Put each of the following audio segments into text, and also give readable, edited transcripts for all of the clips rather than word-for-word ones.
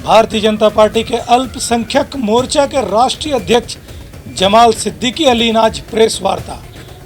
Bharatiya Janata party के अल्पसंख्यक मोर्चा के राष्ट्रीय अध्यक्ष जमाल सिद्दीकी अली आज प्रेस वार्ता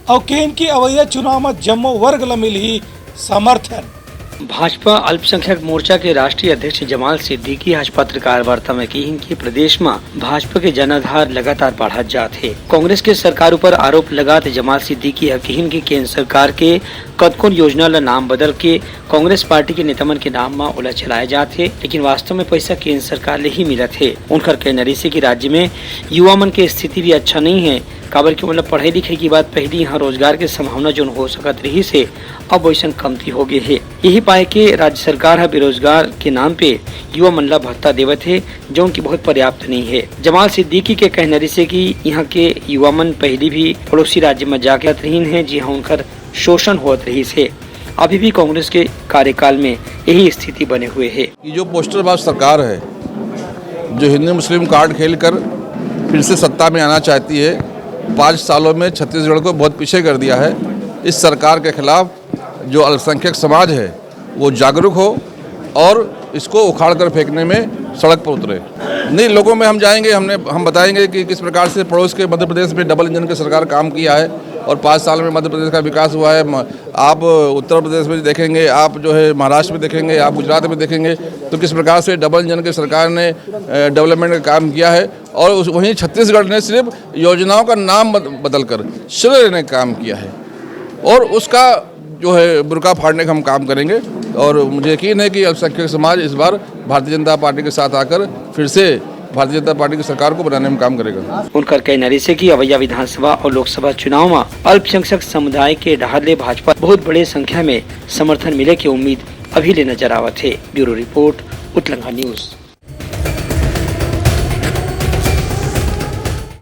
और केन की अवैया चुनाव में जम्मू वर्ग ला मिली समर्थन। भाजपा अल्पसंख्यक मोर्चा के राष्ट्रीय अध्यक्ष जमाल सिद्दीकी आज पत्रकार वार्ता में कही कि प्रदेश में भाजपा के जनाधार लगातार बढ़त जात है। कांग्रेस के सरकार पर आरोप लगाते जमाल सिद्दीकी कही कि केंद्र सरकार के कतकोन योजना ला नाम बदल के कांग्रेस पार्टी के नेतामन के नाम में ओला चलाए जाते है, लेकिन वास्तव में पैसा केंद्र सरकार ले ही मिलत है। उनकर कहना से कि राज्य में युवा मन के स्थिति भी अच्छा नहीं है, काबर के मतलब पढ़ाई लिखाई की बात पहली यहाँ रोजगार के संभावना जो हो सकत रही से अब वैसा कमती हो गए है। यही पाए के राज्य सरकार है बेरोजगार के नाम पे युवा मन ला भत्ता देवत है, जो उनकी बहुत पर्याप्त नहीं है। जमाल सिद्दीकी के कहने से कि यहाँ के युवा मन पहली भी पड़ोसी राज्य में जाके रही है, जी हाँ उनकर शोषण होत रही से अभी भी कांग्रेस के कार्यकाल में यही स्थिति बने हुए है। जो पोस्टरबाज सरकार है, जो हिंदू मुस्लिम कार्ड खेलकर फिर से सत्ता में आना चाहती है, 5 सालों में छत्तीसगढ़ को बहुत पीछे कर दिया है। इस सरकार के खिलाफ जो अल्पसंख्यक समाज है वो जागरूक हो और इसको उखाड़ कर फेंकने में सड़क पर उतरे। नहीं, लोगों में हम जाएंगे, हम बताएंगे कि किस प्रकार से पड़ोस के मध्य प्रदेश में डबल इंजन की सरकार काम किया है और 5 साल में मध्य प्रदेश का विकास हुआ है। आप उत्तर प्रदेश में देखेंगे, आप जो है महाराष्ट्र में देखेंगे, आप गुजरात में देखेंगे तो किस प्रकार से डबल इंजन की सरकार ने डेवलपमेंट का काम किया है। और वहीं छत्तीसगढ़ ने सिर्फ योजनाओं का नाम बदलकर श्रेय लेने का काम किया है और उसका जो है बुर्का फाड़ने का हम काम करेंगे। और मुझे यकीन है कि अल्पसंख्यक समाज इस बार भारतीय जनता पार्टी के साथ आकर फिर से भारतीय जनता पार्टी की सरकार को बनाने में काम करेगा। उनका कहना से कि अवैया विधानसभा और लोकसभा चुनाव में अल्पसंख्यक समुदाय के डहाले भाजपा बहुत बड़े संख्या में समर्थन मिले की उम्मीद अभी ले नजर आवत है। ब्यूरो रिपोर्ट, उत्तलंगा न्यूज।